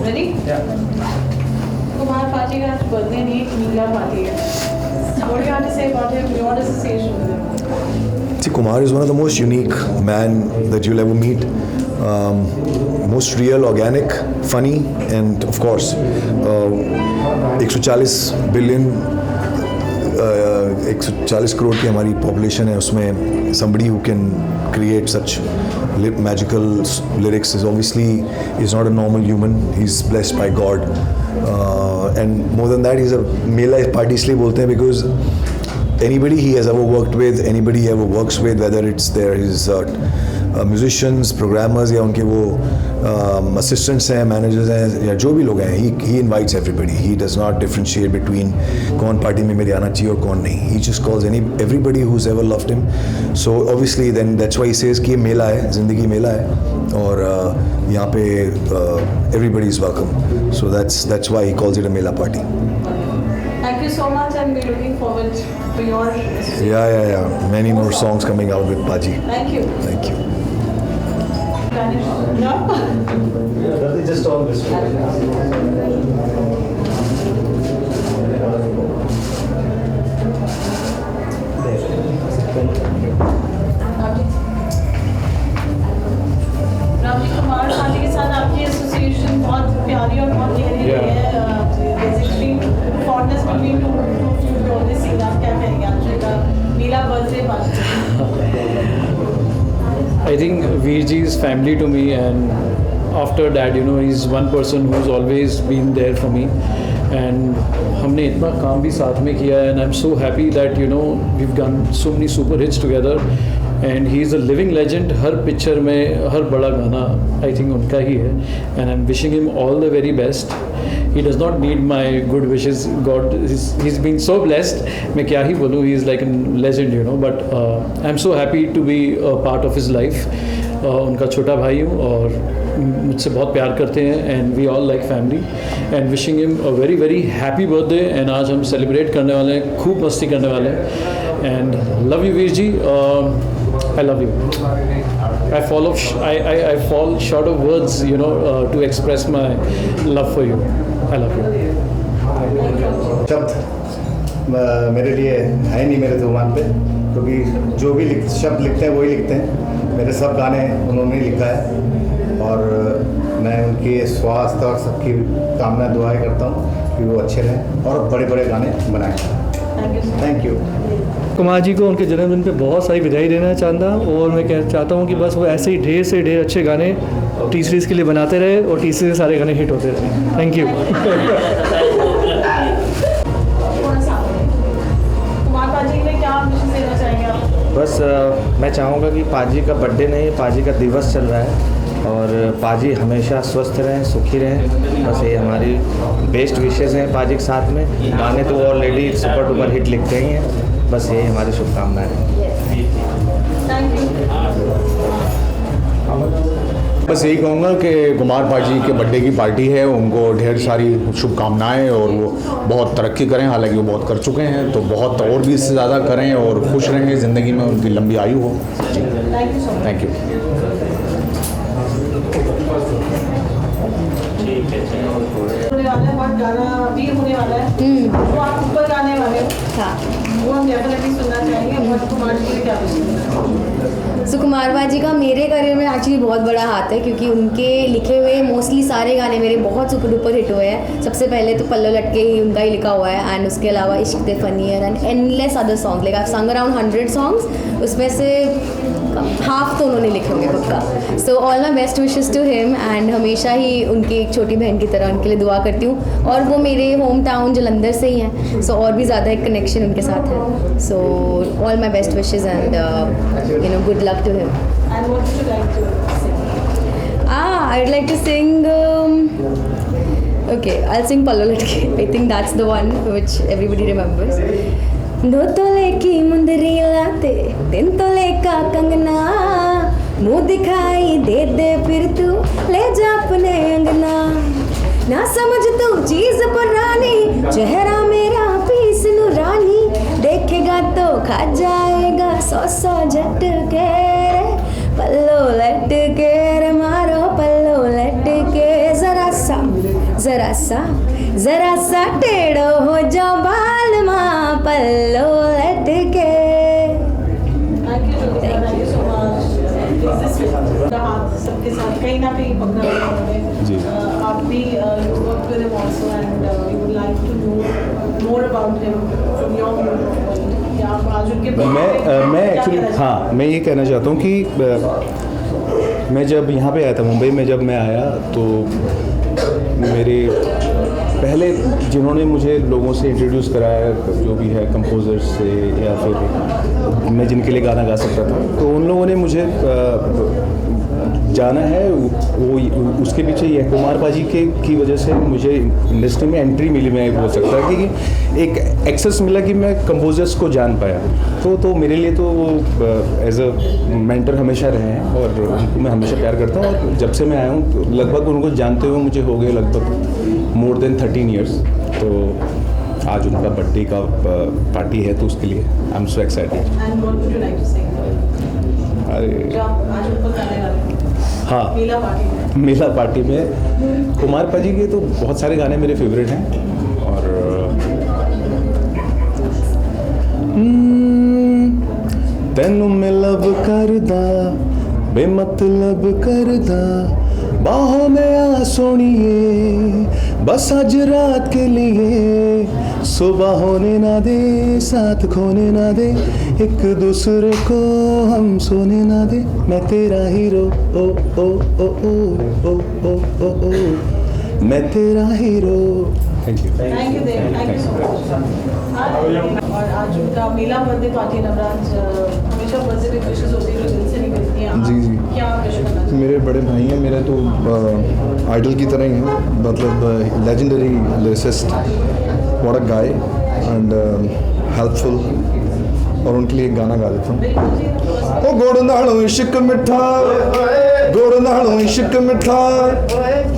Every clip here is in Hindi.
Ready? Yeah. Kumar Paji का birthday नहीं एक मीला पार्टी है. What do you have to say about him? Your association with him? See, Kumar is one of the most unique man that you'll ever meet. Most real, organic, funny, and of course, 140 billion, 140 crore की हमारी population है उसमें somebody who can create such magical lyrics is obviously is not a normal human. He's blessed by God, and more than that, he's a Mela party इसलिए बोलते हैं because anybody he has ever worked with, anybody he ever works with, whether it's his musicians, programmers या उनके वो assistants हैं, managers हैं या जो भी लोग हैं, he invites everybody. He does not differentiate between कौन पार्टी में मेरे आना चाहिए और कौन नहीं. He just calls everybody who's ever loved him. So obviously then that's why he says कि ये मेला है, ज़िंदगी मेला है और यहाँ पे everybody is welcome. So that's why he calls it a Mela party. Thank you so much, and we're looking forward to your. Yeah. Many more songs coming out with Paji. Thank you. Thank you. No? Yeah, just all this. Ramji Kumar पाजी के साथ आपकी एसोसिएशन बहुत प्यारी और बहुत गहरी रही है. There's extreme fondness between two of you. Always seen आप क्या कहेंगे आपका मीला birthday party? I think Veerji is family to me, and after that, he's one person who's always been there for me. And हमने इतना काम भी साथ में किया है, and I'm so happy that we've done so many super hits together. And he is a living legend. Her picture में हर बड़ा गाना I think उनका ही है, and I'm wishing him all the very best. He does not need my good wishes. God, he's been so blessed. मैं क्या ही बोलूँ, he is like a legend, But I'm so happy to be a part of his life. उनका छोटा भाई हूँ और मुझसे बहुत प्यार करते हैं, and we all like family. And wishing him a very very happy birthday. And आज हम celebrate करने वाले हैं, खूब मस्ती करने वाले हैं. And love you Veerji. I love you. I fall short of words, to express my love for you. I love you. शब्द मेरे लिए है नहीं मेरे जुबान पे, क्योंकि जो भी शब्द लिखते हैं वही लिखते हैं. मेरे सब गाने उन्होंने लिखा है और मैं उनके स्वास्थ्य और सबकी कामना दुआएं करता हूँ कि वो अच्छे रहें और बड़े बड़े गाने बनाएं. Thank you. कुमार जी को उनके जन्मदिन पे बहुत सारी बधाई देना चाहता, और मैं चाहता हूँ कि बस वो ऐसे ही ढेर से ढेर अच्छे गाने टी सीरीज़ के लिए बनाते रहे और टी सीरीज़ के सारे गाने हिट होते रहे. Thank you. कुमार पाजी में क्या विशेष देना चाहेंगे आप? बस मैं चाहूँगा कि पाजी का बर्थडे नहीं, पाजी का दिवस चल रहा है और पाजी हमेशा स्वस्थ रहें, सुखी रहें. बस ये हमारी बेस्ट विशेज़ हैं पाजी के साथ में. गाने तो ऑलरेडी सुपर डुपर हिट लिखते ही हैं. बस यही हमारी शुभकामनाएं हैं. Thank you. बस यही कहूँगा कि कुमार पाजी के बर्थडे की पार्टी है, उनको ढेर सारी शुभकामनाएं और वो बहुत तरक्की करें. हालांकि वो बहुत कर चुके हैं, तो बहुत और भी इससे ज़्यादा करें और खुश रहेंगे, ज़िंदगी में उनकी लंबी आयु हो. Thank you. होने वाला है, बहुत गाना भी होने वाला है, वो आप ऊपर गाने वाले हो. हाँ. वो हम डेफिनेटली सुनना चाहेंगे. और कुमार जी के क्या विशेष? सो कुमार बाजी का मेरे करियर में एक्चुअली बहुत बड़ा हाथ है, क्योंकि उनके लिखे हुए मोस्टली सारे गाने मेरे बहुत सुपर डुपर हिट हुए हैं. सबसे पहले तो पल्लो लटके ही उनका ही लिखा हुआ है, एंड उसके अलावा इश्क ते funnier and endless other songs. Like I संग अराउंड 100 सॉन्ग्स, उसमें से हाफ तो उन्होंने लिखे होंगे पक्का. So all my best wishes to him, and हमेशा ही उनकी एक छोटी बहन की तरह उनके लिए दुआ करती हूँ. और वो मेरे होम टाउन जलंधर से ही हैं, सो और भी ज़्यादा एक कनेक्शन उनके साथ है. So all my best wishes and good luck to him. And what would you like to sing? I'd like to sing. Okay, I'll sing Pallo Latke. I think that's the one which everybody remembers. दो तोले की मुंदरी लाते, तीन तोले का कंगना, मुँह दिखाई दे दे फिर तू ले जा अपने अंगना. ना समझ तू चीज पुरानी, चेहरा मेरा पीस नूरानी, देखेगा तो खा जाएगा 100 झटके. पल्लो लटके रे मारो पल्लो लटके, जरा सा जरा सा टेढ़ो हो जो बाल माँ पल्लो लटके। Thank you so much. हाथ सबके साथ कहीं ना कहीं पकड़ा हुआ है। जी। आप भी work with him also and you would like to know more about him from your point. या आप आज उनके मैं एक्चुअली हाँ मैं ये कहना चाहता हूँ कि मैं जब यहाँ पे आया था मुंबई में, जब मैं आया तो मेरे पहले जिन्होंने मुझे लोगों से इंट्रोड्यूस कराया जो भी है कंपोजर्स से या फिर मैं जिनके लिए गाना गा सकता था, तो उन लोगों ने मुझे जाना है वो उसके पीछे ये कुमार पाजी की वजह से मुझे इंडस्ट्री में एंट्री मिली, मैं बोल सकता है कि एक एक्सेस मिला कि मैं कंपोजर्स को जान पाया। तो मेरे लिए तो वो एज अ मेंटर हमेशा रहे हैं और उनको मैं हमेशा प्यार करता हूँ। और जब से मैं आया हूँ तो लगभग उनको जानते हुए मुझे हो गए लगभग मोर देन 13 ईयर्स। तो आज उनका बर्थडे का पार्टी है तो उसके लिए I am so excited. And what would you like to say? अरे जो आप आज ऊपर गाने वाले हैं हाँ मीला पार्टी में। मीला पार्टी में कुमार पाजी के तो बहुत सारे गाने मेरे फेवरेट हैं। और तेनू मैं लब करदा बेमतलब करदा बाहों में आ सोनिए बस आज रात के लिए, सुबह होने ना दे साथ खोने ना दे, एक दूसरे को हम सोने ना दे, मैं तेरा हीरो ओ ओ ओ ओ ओ ओ ओ ओ मैं तेरा hero. Thank you Dev, thank you so much. और आज उनका मीला बर्थडे पार्टी नवराज हमेशा बर्थडे पे विशेष होती है जो दिल से निकलती हैं। आप जी, जी। क्या विश करना चाहते हैं? मेरे बड़े भाई हैं, मेरे तो आइडल की तरह ही हैं, मतलब legendary lyricist, what a guy and helpful. और उनके लिए एक गाना गा देता हूँ। ओ गुड़ नालों इश्क मिठा, गुड़ नालों इश्क मिठा,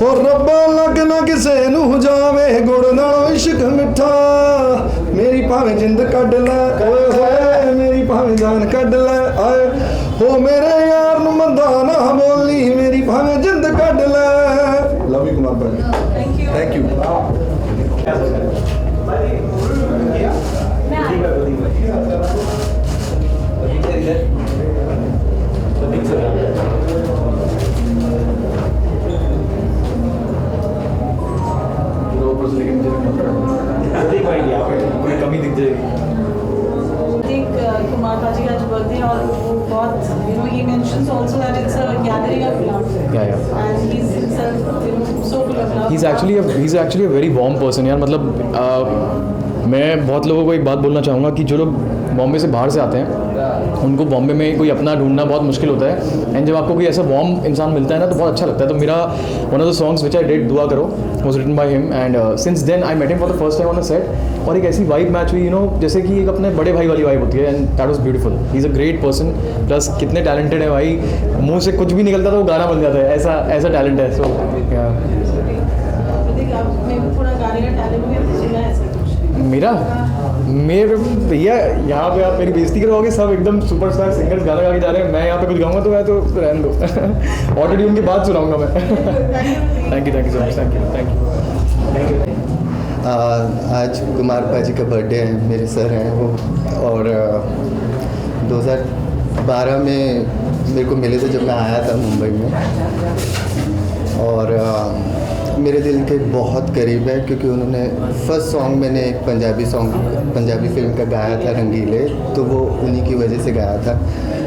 हो रब्बा लग ना किसे नूं जावे, गुड़ नालों इश्क मिठा, मेरी भावें जिंद कढ लै, ओए होए मेरी भावें जान कढ लै, आए हो मेरे यार नूं मंदा ना बोली, मेरी भावें जिंद कढ लै। लव यू कुमार भाई, थैंक यू। कोई कमी दिख जाएगी। कुमार पाजी का आज बर्थडे और वो बहुत he mentions also that it's a gathering of love. And he's himself so full of love. he's actually a very warm person यार। मतलब मैं बहुत लोगों को एक बात बोलना चाहूँगा कि जो लोग बॉम्बे से बाहर से आते हैं उनको बॉम्बे में कोई अपना ढूंढना बहुत मुश्किल होता है, एंड जब आपको कोई ऐसा वार्म इंसान मिलता है ना तो बहुत अच्छा लगता है। तो मेरा one of the songs which I did Dua Karo was written by him, and since then I met him for the first time on a set, और एक ऐसी वाइब मैच हुई जैसे कि एक अपने बड़े भाई वाली वाइब होती है, and that was beautiful. He is a great person, plus कितने टैलेंटेड है भाई, मुंह से कुछ भी निकलता तो वो गाना बन जाता है, ऐसा टैलेंट है। सो प्रतीक, आपने थोड़ा गाने का टैलेंट भी सुना है ऐसा कुछ? मेरे भैया यहाँ पे आप मेरी बेइज्जती करवाओगे, सब एकदम सुपरस्टार सिंगर्स गाना गा के जा रहे हैं, मैं यहाँ पे कुछ गाऊंगा तो मैं तो रहने दो ऑटो ट्यून की बात सुनाऊंगा मैं। Thank you so much, thank you. आज कुमार पाजी का बर्थडे है, मेरे सर हैं वो, और 2012 में मेरे को मिले थे जब मैं आया था मुंबई में, और मेरे दिल के बहुत करीब है क्योंकि उन्होंने फर्स्ट सॉन्ग मैंने एक पंजाबी फिल्म का गाया था रंगीले, तो वो उन्हीं की वजह से गाया था।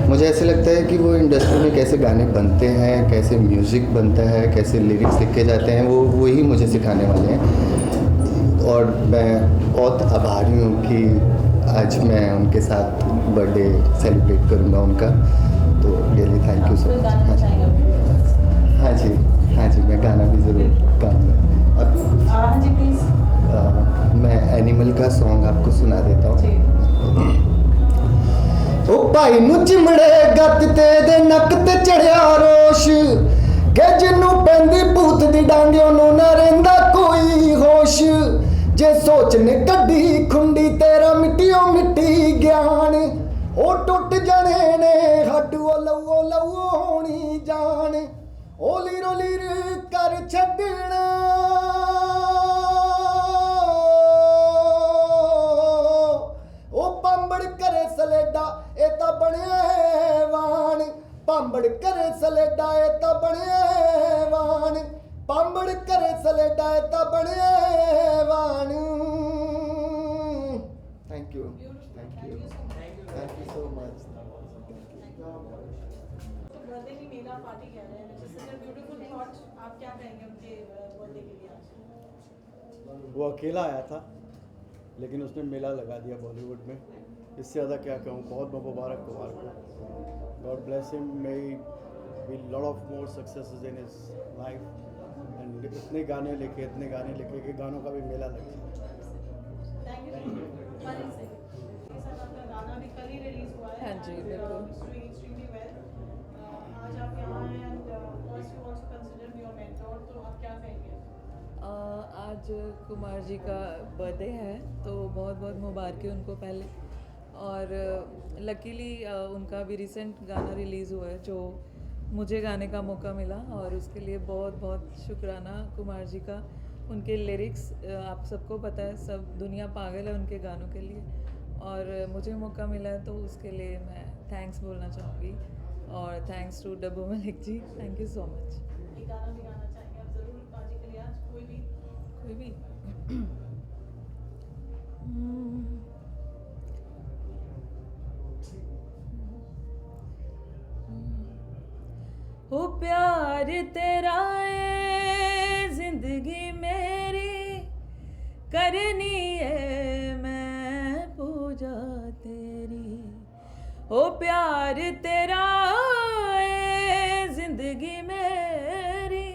मुझे ऐसे लगता है कि वो इंडस्ट्री में कैसे गाने बनते हैं, कैसे म्यूज़िक बनता है, कैसे लिरिक्स लिखे जाते हैं, वो ही मुझे सिखाने वाले हैं। और मैं बहुत आभारी हूँ कि आज मैं उनके साथ बर्थडे सेलिब्रेट करूँगा उनका, तो really thank you so much. हाँ जी, मैं गाना भी ज़रूर गाऊँगा। हाँ जी प्लीज़। मैं एनिमल का सॉन्ग आपको सुना देता हूँ। ओ भाई नू चिमड़े गत ते नक ते चढ़िया रोश, के जिन्नू पैंदी भूत दी डांगे ओनू ना रहिंदा कोई होश, जे सोच ने कड्डी खुंडी तेरा मिट्टियों मिट्टी ज्ञान, ओ टुट जाने ने हड्ड ओ लवो होनी जान, ओ लीरो लीर कर छड्डना। पांबड़ करे सलेडाए ता बने वाण, पांबड़ करे सलेडाए ता बने वाण। Thank you so much. तो बर्थडे की मेला पार्टी कह रहे हैं, which is such a beautiful thought। आप क्या कहेंगे उनके बर्थडे के लिए आज? वो अकेला आया था लेकिन उसने मेला लगा दिया बॉलीवुड में, इससे ज़्यादा क्या कहूँ। बहुत बहुत मुबारक कुमार को, God bless him, may be lot of more successes in his life and इतने गाने लिखे कि गानों का भी मेला लगे। Thank you. फनी से ये सब आपका गाना भी कल ही रिलीज हुआ है। हाँ जी, बिल्कुल। Doing extremely well. आज आप यहाँ हैं and first you also consider me your mentor, तो आप क्या कहेंगे? आज कुमार जी का बर्थडे है तो बहुत बहुत मुबारकें उनको पहले। और लकीली उनका भी रिसेंट गाना रिलीज़ हुआ है जो मुझे गाने का मौका मिला, और उसके लिए बहुत बहुत शुक्राना कुमार जी का। उनके लिरिक्स आप सबको पता है, सब दुनिया पागल है उनके गानों के लिए, और मुझे मौका मिला है तो उसके लिए मैं थैंक्स बोलना चाहूँगी। और thanks to Daboo Malik ji, thank you so much. एक गाना भी गाना चाहेंगे आप ज़रूर पाजी के लिए आज? कोई भी हो प्यार तेरा है जिंदगी मेरी, करनी है मैं पूजा तेरी। हो प्यार तेरा है जिंदगी मेरी,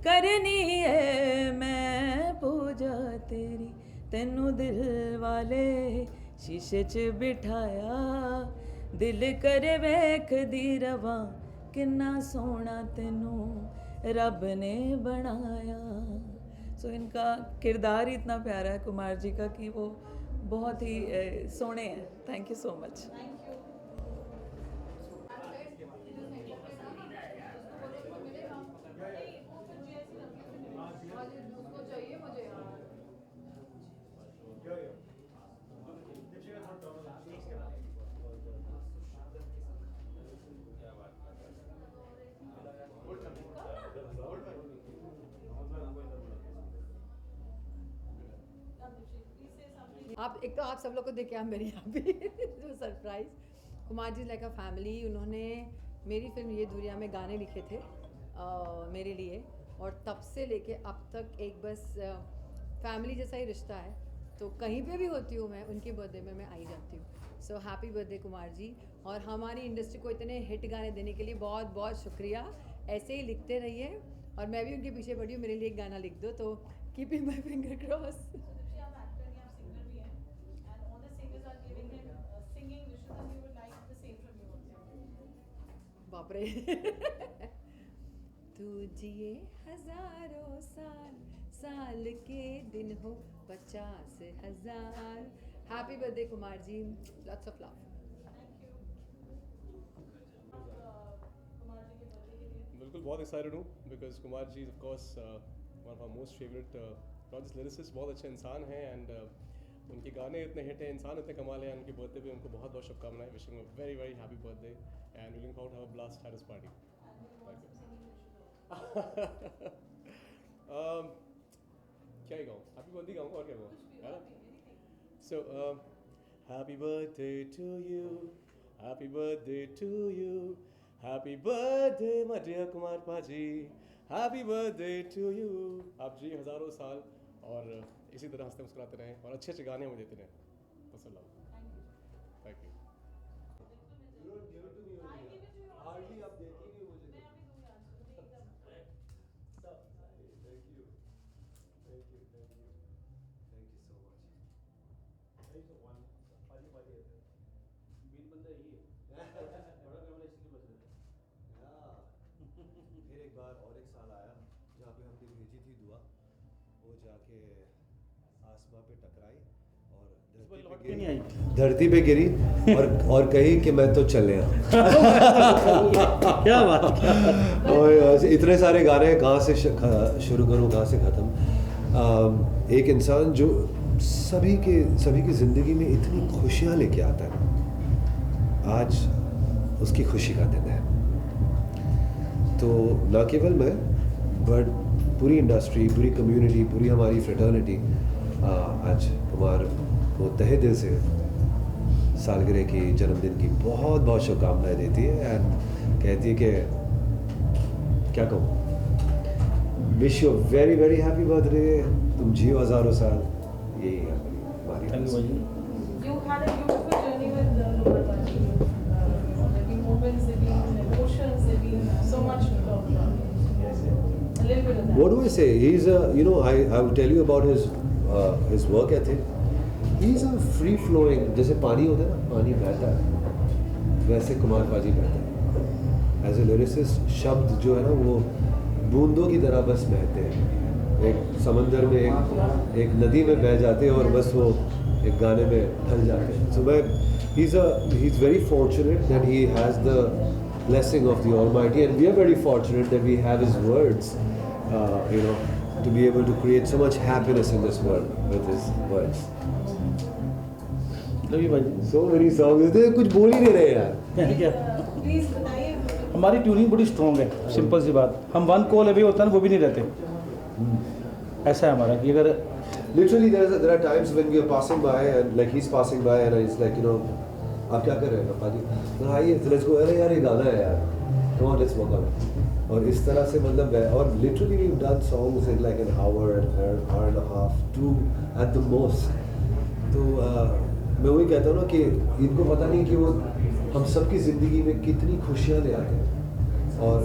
करनी है मैं पूजा तेरी। तैनू दिल वाले शीशे च बिठाया, दिल करे वेख दी रवा, किन्ना सोना तैनू रब ने बनाया। सो इनका किरदार ही इतना प्यारा है कुमार जी का कि वो बहुत ही सोने हैं। Thank you so much. आप एक तो आप सब लोग को देख के आप मेरी यहाँ पे जो surprise. Kumar ji like a family, उन्होंने मेरी फिल्म ये दुनिया में गाने लिखे थे मेरे लिए, और तब से लेके अब तक एक बस फैमिली जैसा ही रिश्ता है। तो कहीं पे भी होती हूँ मैं, उनके बर्थडे में मैं आई जाती हूँ। सो हैप्पी बर्थडे कुमार जी, और हमारी इंडस्ट्री को इतने हिट गाने देने के लिए बहुत बहुत शुक्रिया। ऐसे ही लिखते रहिए, और मैं भी उनके पीछे पड़ी हूँ, मेरे लिए एक गाना लिख दो, तो कीपिंग माई फिंगर क्रॉस। बाप रे तू जिए हजारों साल, साल के दिन हो 50,000। Happy birthday Kumar ji, lots of love. बिल्कुल बहुत एक्साइटेड हूँ because Kumar ji of course one of our most favourite not just lyricist, बहुत अच्छे इंसान हैं एंड उनके गाने इतने हिट हैं, इंसान इतने कमाल हैं। उनके बर्थडे पे उनको बहुत बहुत शुभकामनाएं। Wishing a very very happy birthday and looking forward to have a blast at his party. क्या ही गाऊँ, हैप्पी बर्थडे गाऊँगा और क्या गाऊँ। So happy birthday to you, happy birthday to you, happy birthday my dear Kumar paaji, happy birthday to you. आप जी हज़ारों साल और इसी तरह हंसते मुस्कुराते रहें और अच्छे अच्छे गाने हमें देते रहें। वसल्लम। Thank you. हार्डली आप देती नहीं मुझे। फिर एक बार और एक साल आया जहाँ पे हमने भेजी थी दुआ, वो जाके आसमां पे टकराई और धरती पे गिरी और कही कि मैं तो चले क्या बात। और इतने सारे गाने कहाँ से शुरू करूँ कहाँ से ख़त्म। एक इंसान जो सभी की ज़िंदगी में इतनी खुशियाँ लेके आता है, आज उसकी खुशी का दिन है। तो ना केवल मैं बट पूरी इंडस्ट्री, पूरी कम्युनिटी, पूरी हमारी फ्रेटर्निटी आज कुमार को तहे दिल से सालगिरह की, जन्मदिन की बहुत बहुत शुभकामनाएं देती है एंड कहती है कि क्या कहूँ, wish you very very happy birthday, तुम जियो हज़ारों साल, यही है हमारी। You had a beautiful journey with Kumar Paji. There been moments, there been emotions, there been so much a little bit of that. What do I say? He's a, I will tell you about his work ethic. He's a free flowing, जैसे पानी होता है ना, पानी बहता है, वैसे कुमार पाजी बहता है। As a lyricist, शब्द जो है ना वो बूंदों की तरह बस बहते हैं, एक समंदर में एक नदी में बह जाते हैं और बस वो एक गाने में ढल जाते हैं। So he's very fortunate that he has the blessing of the Almighty, and we are very fortunate that we have his words, to be able to create so much happiness in this world with his words. So many songs, कुछ बोल ही नहीं रहे यार। क्या? Please बताइए। हमारी ट्यूनिंग बड़ी स्ट्रॉन्ग है, सिंपल सी बात। हम 1 कॉल अभी होता है ना, वो भी नहीं रहते। ऐसा है हमारा कि अगर Literally, there are times when we are passing by and like he's passing by and it's like, आप क्या कर रहे हैं पाजी? तो आइए, let's go, अरे यार ये गाना है यार, come on let's work on it. और इस तरह से मतलब है, और literally we've done songs in like an hour and a half, 2 at the most. तो मैं वही कहता हूँ ना कि इनको पता नहीं कि वो हम सबकी ज़िंदगी में कितनी खुशियाँ ले आते हैं, और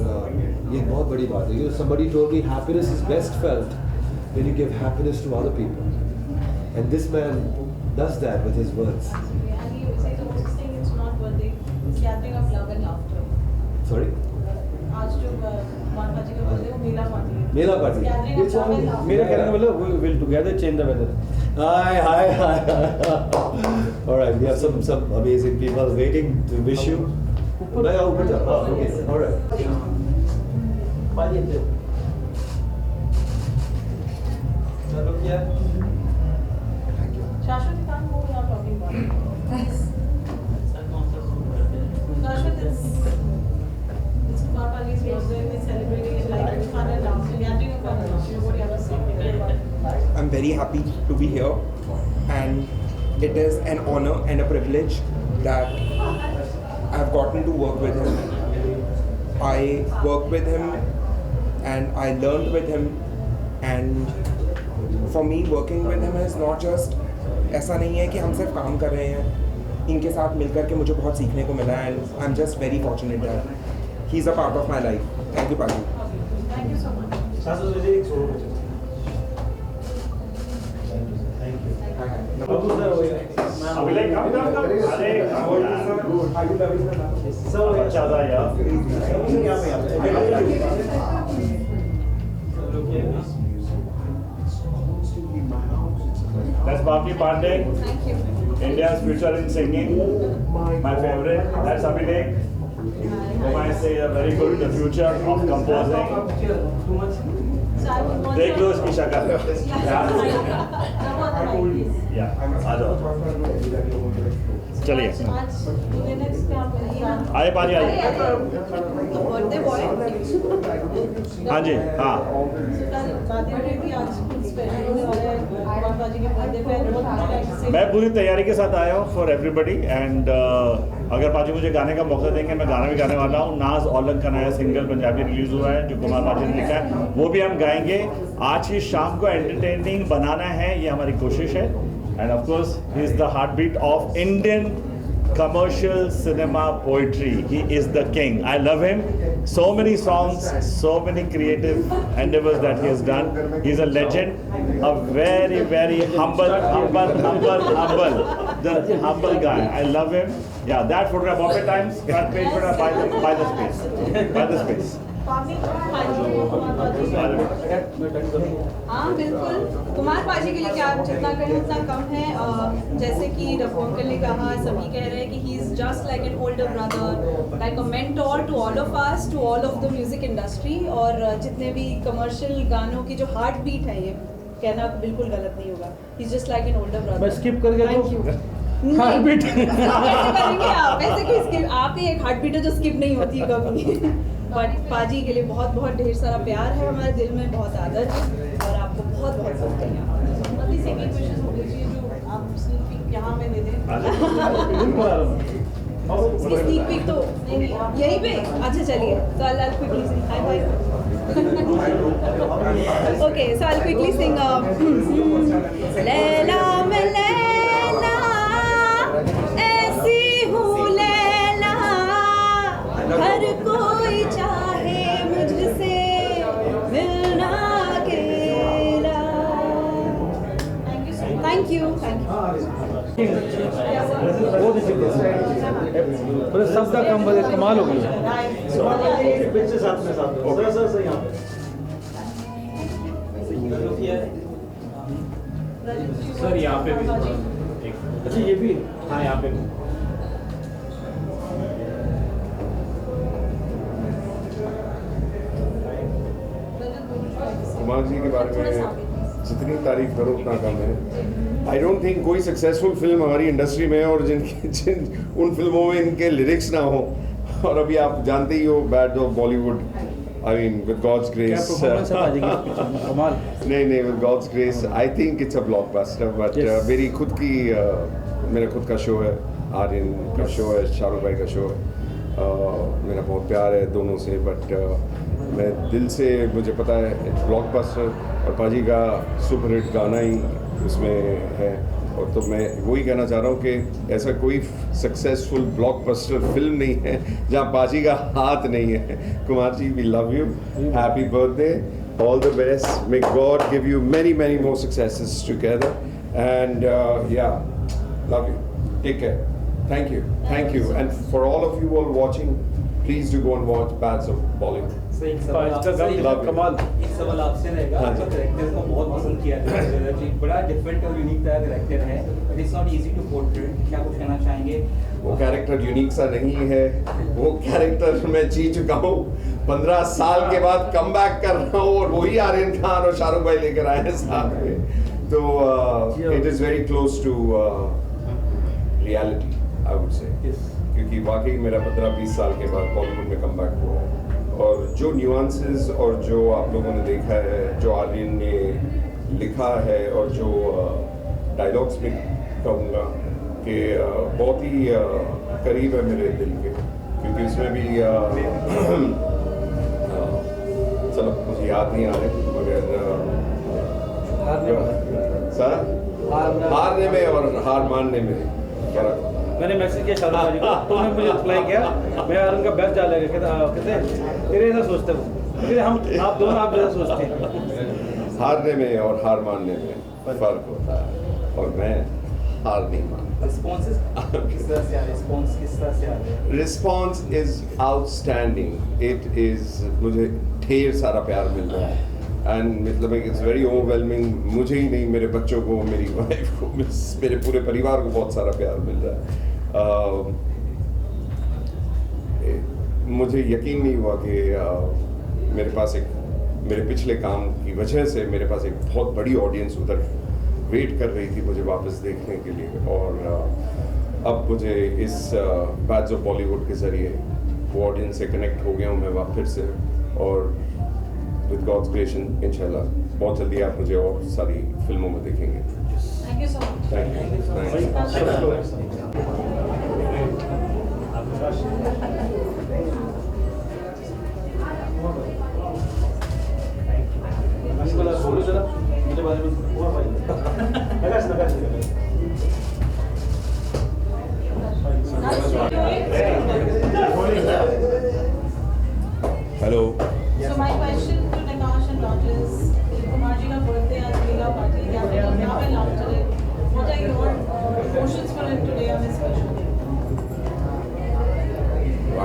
ये एक बहुत बड़ी बात है। Somebody told me happiness is best felt when you give happiness to other people, and this man does that with his words. And he says the most thing, it's not birthday, it's gathering of love and laughter. Sorry? आज जो कुमार पाजी का बर्थडे वो मेला पार्टी है। मेला party. Gathering of love and laughter. मेरा कहने का मतलब we will together change the weather. Hi. All right, we have some amazing people waiting to wish you. मैं ऊपर जा। Okay. All right. Shashwat, you can't move without talking about it. Shashwat, it's Kumar Paji's birthday, we're celebrating it like fun and laughter, gathering of fun and laughter. What do you have to say? I'm very happy to be here, and it is an honor and a privilege that I've gotten to work with him. I worked with him and I learned with him, and for me working with him is not just, ऐसा नहीं है कि हम सिर्फ काम कर रहे हैं, इनके साथ मिलकर के मुझे बहुत सीखने को मिला, and I'm just very fortunate that he's a part of my life. Thank you, Paji. Thank you so much. That's Bappi Pandey. Thank you. India's future in singing. My favorite. That's Abhishek, whom I say a very good in the future of composing. देख लो इसकी शक्ल। या आ जाओ, चलिए आइए पाजी आइए। हाँ जी, हाँ मैं पूरी तैयारी के साथ आया हूँ फॉर एवरीबडी, एंड अगर पाजी मुझे गाने का मौका देंगे मैं गाना भी गाने वाला हूँ। नाज औलंग का नया सिंगल पंजाबी रिलीज हुआ है जो कुमार पाजी ने लिखा है, वो भी हम गाएंगे। आज की शाम को एंटरटेनिंग बनाना है, ये हमारी कोशिश है। And of course he is the heart beat of Indian commercial cinema poetry. He is the king. I love him. So many songs, so many creative endeavors that he has done. He's a legend. A very, very humble guy. I love him. Yeah, that photograph of the times, front page photograph by the space. By the space. हाँ बिल्कुल, कुमार पाजी के लिए क्या जितना कहें उतना कम है। जैसे कि रफू अंकल ने कहा, सभी कह रहे हैं कि he is just like an older brother, like a mentor to all of us, to all of the music industry. और जितने भी कमर्शियल गानों की जो हार्ट बीट है, ये कहना बिल्कुल गलत नहीं होगा, ही is just like an older brother. मैं स्किप करके थैंक यू। हार्ट बीट कैसे करेंगे आप? ऐसे कोई स्किप, आप ही एक हार्ट बीट है जो स्किप नहीं होती कभी। बट पाजी के लिए बहुत बहुत ढेर सारा प्यार है हमारे दिल में, बहुत आदर है और आपको बहुत बहुत शुक्रिया। अपनी सेकंड क्वेश्चन हो गई थी जो आप स्नीक पीक यहाँ में दे दें। स्नीक पीक तो यहीं पे, अच्छा चलिए, तो I'll quickly sing. Hi bye. Okay, so I'll quickly sing. Laila मैं लैला ऐसी हूँ लैला, हर कोई चाहे मुझसे मिलना अकेला। Thank you. पूरे सब का कमाल हो गया। सर यहाँ पे भी, अच्छा ये भी, हाँ यहाँ पे भी। कुमार जी के बारे में जितनी तारीफ करो उतना कम है। आई डोंट थिंक कोई सक्सेसफुल फिल्म हमारी इंडस्ट्री में है और जिन उन फिल्मों में इनके लिरिक्स ना हो, और अभी आप जानते ही हो bad of Bollywood, I mean with God's grace, नहीं with God's grace I think it's a blockbuster. But मेरी खुद की मेरा खुद का शो है, आर्यन का शो है, शाहरुख भाई का शो है, मेरा बहुत प्यार है दोनों से, बट मैं दिल से, मुझे पता है इट्स ब्लॉकबस्टर और पाजी का सुपरहिट गाना ही उसमें है। और तो मैं वही कहना चाह रहा हूँ कि ऐसा कोई सक्सेसफुल ब्लॉकबस्टर फिल्म नहीं है जहाँ पाजी का हाथ नहीं है। Kumar ji, we love you, happy birthday, all the best, may God give you many many more successes together and yeah love you, take care, thank you and for all of you all watching, please do go and watch Bads of Bollywood. एक सवाल आपसे रहेगा, आपका कैरेक्टर को बहुत पसंद किया था, बड़ा डिफरेंट और यूनिक तरह कैरेक्टर है, it is not easy to portray, क्या कुछ कहना चाहेंगे? वो कैरेक्टर यूनिक सा नहीं है, वो कैरेक्टर मैं जी चुका हूँ, 15 साल के बाद कम बैक कर रहा हूँ और वही आर्यन खान और शाहरुख भाई लेकर आए हैं साथ में, तो it is very close to reality I would say, क्योंकि वाकई मेरा 15-20 साल के बाद बॉलीवुड में कम बैक हुआ है। और जो न्यूआंसेस और जो आप लोगों ने देखा है, जो आर्यन ने लिखा है और जो डायलॉग्स में कहूँगा कि बहुत ही करीब है मेरे दिल के, क्योंकि उसमें भी चलो मुझे याद नहीं आ रहे, मगर हारने में और हार मानने में फर्क। मैंने मैसेज किया शाहरुख भाई को, तो उन्होंने मुझे रिप्लाई किया, मैं यार उनका बेस्ट डालेगा, कहते तेरे ऐसा सोचते हो, कहते हम आप दोनों आप जैसा सोचते हैं। हारने में और हार मानने में फर्क होता है और मैं हार नहीं मानता। Response is outstanding, it is, मुझे ढेर सारा प्यार मिल रहा है एंड मतलब इट्स वेरी ओवरवेलमिंग, मुझे ही नहीं मेरे बच्चों को, मेरी वाइफ को, मेरे पूरे परिवार को बहुत सारा प्यार मिल रहा है। मुझे यकीन नहीं हुआ कि मेरे पास मेरे पिछले काम की वजह से मेरे पास एक बहुत बड़ी ऑडियंस उधर वेट कर रही थी मुझे वापस देखने के लिए, और अब मुझे इस बैड्स ऑफ बॉलीवुड के ज़रिए वो ऑडियंस से कनेक्ट हो गया हूँ मैं फिर से, और विद गॉड्स क्रिएशन इंशाल्लाह बहुत जल्दी आप मुझे और सारी फिल्मों में देखेंगे। Thank you so much. Hello. So my question to Nakash and Raj is, Kumar ji ka birthday आज मेगा पार्टी यहाँ पे लॉन्च है, what are your emotions for him today on his special day?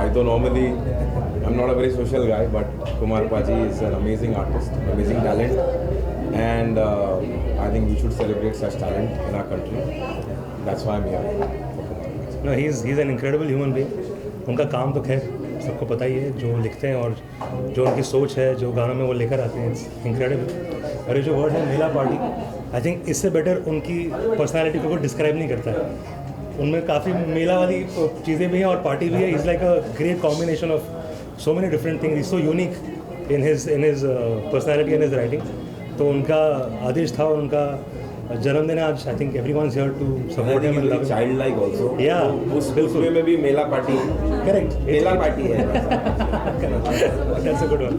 I don't normally, I'm not a very social guy, but Kumar Paji is an amazing artist, amazing talent, and I think we should celebrate such talent in our country. That's why I'm here. No, he's an incredible human being. उनका काम तो खैर सबको पता ही है, जो लिखते हैं और जो उनकी सोच है, जो गानों में वो लेकर आते हैं, इट्स इनक्रेडिबल। और ये जो वर्ड है मेला पार्टी, आई थिंक इससे बेटर उनकी पर्सनालिटी को कोई डिस्क्राइब नहीं करता है। उनमें काफ़ी मेला वाली चीज़ें भी हैं और पार्टी भी है। Is like a great combination of so many different things. He's so unique in his personality and his writing. तो उनका आदेश था और उनका जन्मदिन आज. I think everyone's here to support him and love him. Childlike also. Yeah, उसमें में भी मेला पार्टी. Correct. मेला पार्टी है. That's a good one.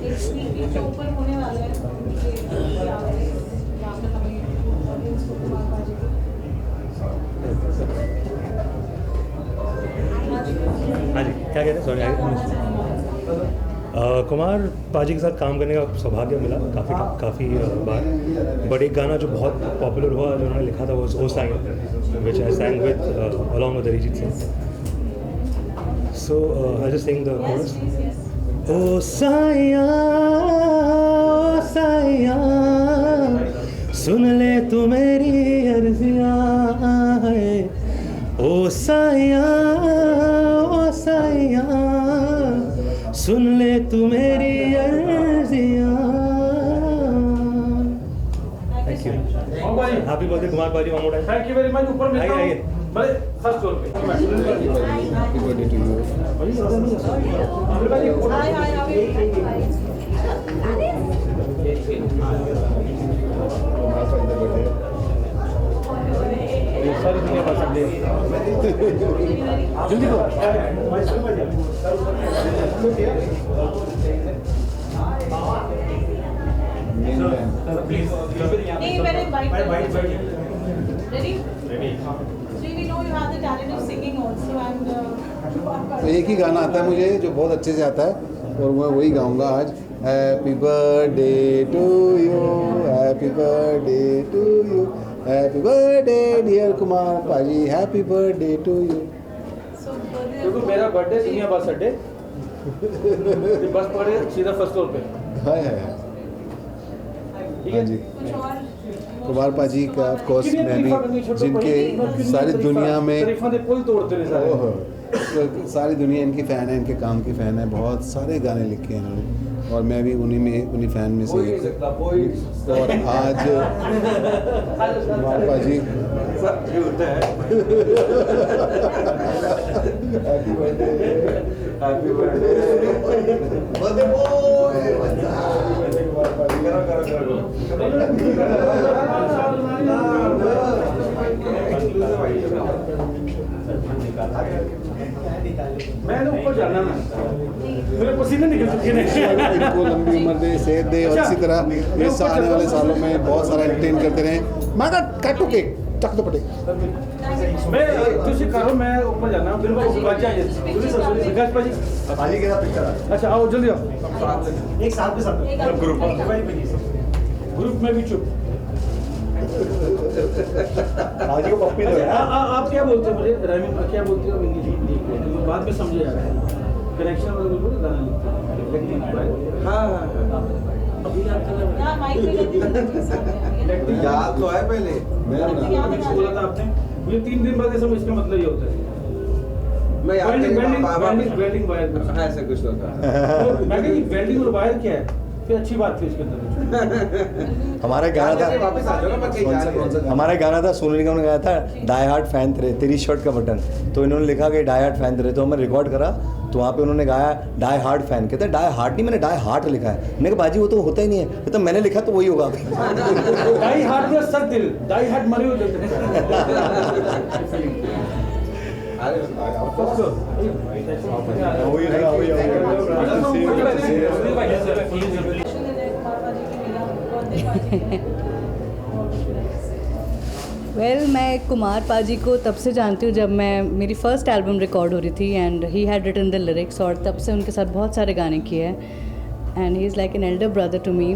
हाँ जी, क्या कहते हैं? सॉरी, कुमार पाजी के साथ काम करने का सौभाग्य मिला काफ़ी बार. बट एक गाना जो बहुत पॉपुलर हुआ जो उन्होंने लिखा था वो ओ साइया, विच आई sang with along with Arijit Singh. So I just sing the chorus. ओ साइया सुन ले तू मेरी अर्जियां है. ओ साइया सुन ले तू मेरी अर्जियां. Thank you. Happy birthday Kumar paaji. One more time. Thank you very much. ऊपर में आइए फर्स्ट फ्लोर पे. Happy birthday to you. सारी दुनिया का सब जल्दी करो. नहीं मैंने bite ready. So we know you have the talent of singing also and तो एक ही गाना आता है मुझे जो बहुत अच्छे से आता है और मैं वही गाऊंगा आज. Happy birthday to you, happy birthday to you, happy birthday dear Kumar paaji, happy birthday to you. क्योंकि मेरा बर्थडे दुनिया बस अड्डे बस पड़े सीधा फर्स्ट फ्लोर पे. हाय हाँ जी. कुमार पाजी का ऑफ कोर्स मैं भी जिनके सारी दुनिया में सारी दुनिया इनकी फ़ैन है, इनके काम की फ़ैन है. बहुत सारे गाने लिखे हैं इन्होंने और मैं भी उन्हीं फ़ैन में से एक. और आज Kumar paaji happy birthday, happy birthday birthday boy. मैंने ऊपर जाना ना, मेरे पसीने निकल चुके हैं. इनको लंबी उम्र दे, सेहत दे और इसी तरह ये आने वाले सालों में बहुत सारा एंटरटेन करते रहें. मागा काटो केक चक दो पटे. मैं तुझे करो, मैं ऊपर जाना बिल्कुल बात चाहिए. विकास पाजी पाजी के साथ पिक्चर. अच्छा आओ जल्दी आओ. एक साथ में सब ग्रुप में भी चुप. आज को पप्पी दो. आप क्या बोलते हो मुझे राइमिंग क्या बोलते हो इंग्लिश में बाद में समझे जा रहा है. कनेक्शन वाला बोलो गाना लिखते. हाँ अभी याद कर रहा याद तो है पहले मैं बोला था आपने मुझे 3 दिन बाद ऐसा इसका मतलब ये होता है. मैं याद वेल्डिंग वायर ऐसा कुछ होता है. मैं कहीं वेल्डिंग और वायर क्या है फिर अच्छी बात थी इसके अंदर. हमारा गाना था हमारा गाना था सोनू निगम ने गाया था डाई हार्ड फैन तेरी शर्ट का बटन. तो इन्होंने लिखा कि डाई हार्ड फैन तेरे, तो हमने रिकॉर्ड करा तो वहाँ पे उन्होंने गाया डाई हार्ड फैन. कहते हैं डाई हार्ड नहीं, मैंने डाई हार्ट लिखा है. मैंने कहा बाजी वो तो होता ही नहीं है. कहता मैंने लिखा तो वही होगा. डाई हार्ड में सर दिल डाई हार्ड मरे हुए मैं कुमार पाजी को तब से जानती हूँ जब मेरी फ़र्स्ट एल्बम रिकॉर्ड हो रही थी and he had written the lyrics और तब से उनके साथ बहुत सारे गाने किए हैं. And he is like an elder brother to me.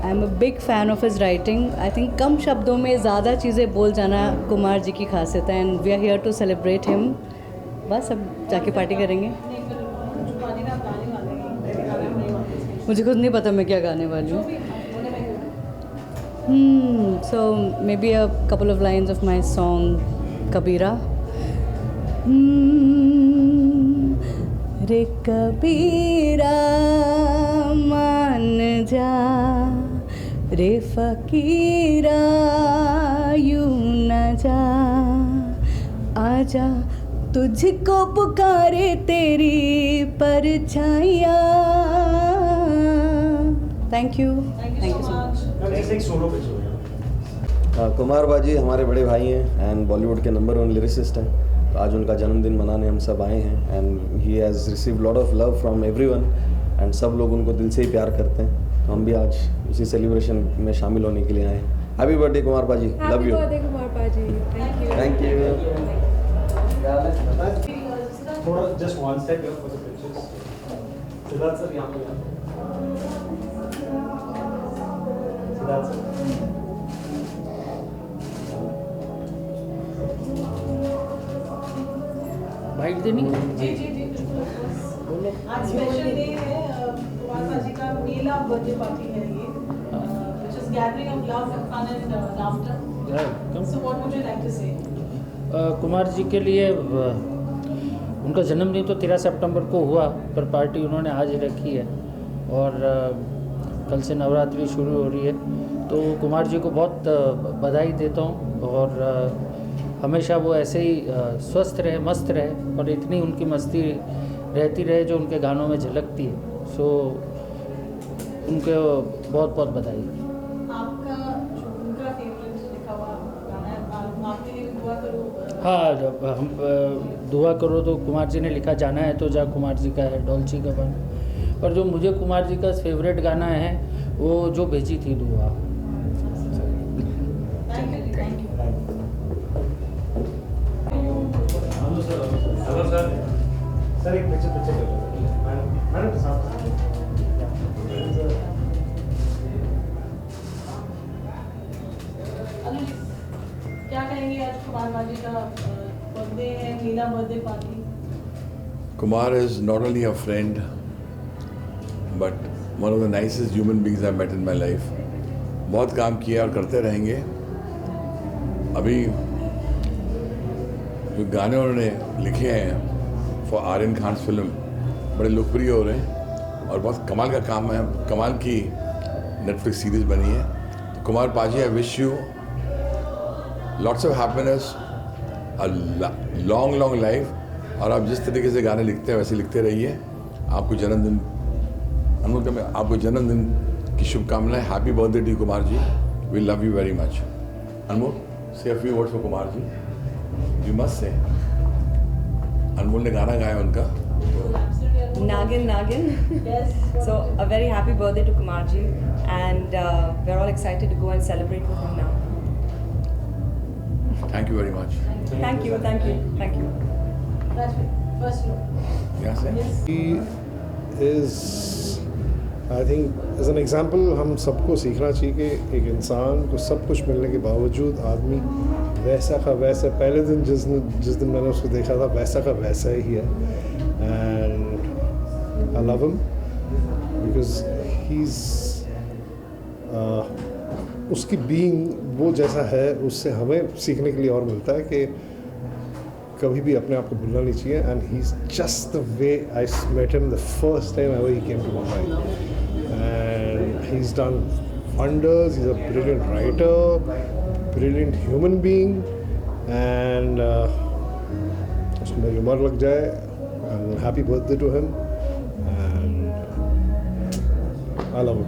I am a big fan of his writing. I think कम शब्दों में ज़्यादा चीज़ें बोल जाना कुमार जी की खासियत है and we are here to celebrate him. बस अब जाके पार्टी करेंगे. मुझे खुद नहीं पता मैं क्या गाने वाली हूँ. So maybe a couple of lines of my song Kabira. रे कबीरा मान जा, रे फकीरा यूं न जा, आजा तुझको पुकारे तेरी परछाइयाँ। Thank you so much. Kumar paaji हमारे बड़े भाई हैं एंड बॉलीवुड के नंबर 1 लिरिसिस्ट हैं। तो आज उनका जन्मदिन मनाने हम सब आए हैं and he has receive lot of love from everyone and सब लोग उनको दिल से ही प्यार करते हैं। तो हम भी आज उसी सेलिब्रेशन में शामिल होने के लिए आए हैं। हैप्पी बर्थडे कुमार बाजी, love you. Happy birthday Kumar पाजी, थैंक यू। थोड़ा just one step for the pictures. Siddharth sir यहाँ पे सिद्धार्थ सर भाई देनी जी जी जी बिल्कुल। आज स्पेशल डे है कुमार पाजी का मेला बर्थडे पार्टी है ये which is gathering of love and fun and laughter. So what would you like to say? Kumar ji के लिए उनका जन्मदिन तो 13 सितंबर को हुआ पर पार्टी उन्होंने आज ही रखी है और कल से नवरात्रि शुरू हो रही है। तो कुमार जी को बहुत बधाई देता हूँ और हमेशा वो ऐसे ही स्वस्थ रहे, मस्त रहे और इतनी उनकी मस्ती रहती रहे जो उनके गानों में झलकती है। सो उनको बहुत बहुत बधाई। आपका उनका फेवरेट लिखा हुआ गाना है, आपके लिए दुआ करो। हाँ, जब हम दुआ करो तो कुमार जी ने लिखा जाना है तो जा कुमार जी का है, डॉल्ची का गाना। पर जो मुझे कुमार जी का फेवरेट गाना है वो जो भेजी थी दुआ। सर एक पिक्चर मैडम के साथ क्या कहेंगे आज कुमार पाजी का बर्थडे है, मेला birthday party? Kumar is not only a friend but one of the nicest human beings I've met in my life. बहुत काम किया और करते रहेंगे। अभी जो गाने उन्होंने लिखे हैं फॉर आर्यन खान फिल्म बड़े लोकप्रिय हो रहे हैं और बहुत कमाल का काम है, कमाल की नेटफ्लिक्स सीरीज बनी है। तो कुमार पाजी, I wish you lots of happiness, a long long life और आप जिस तरीके से गाने लिखते हैं वैसे लिखते रहिए। आपको जन्मदिन आपको जन्मदिन की शुभकामनाएं। Happy birthday to Kumar ji, we love you very much. Anmol, say a few words for Kumar ji. You must say. Anmol ने गाना गाया उनका Nagin Nagin. Yes. So a very happy birthday to Kumar ji and we're all excited to go and celebrate with him now. Thank you very much. Thank you. That's it. First row. Yes, sir. He is, I think, as an example, हम सबको सीखना चाहिए कि एक इंसान को सब कुछ मिलने के बावजूद आदमी वैसा का वैसा, पहले दिन जिस दिन मैंने उसको देखा था वैसा का वैसा ही है। And I love him because he's उसकी बीइंग वो जैसा है, उससे हमें सीखने के लिए और मिलता है कि कभी भी अपने आप को भूलना नहीं चाहिए। And he is just the way I met him the first time ever he came to Mumbai and he is done wonders. He is a brilliant writer, brilliant human being and उसको मेरी उम्र लग जाए। And happy birthday to him and I love him.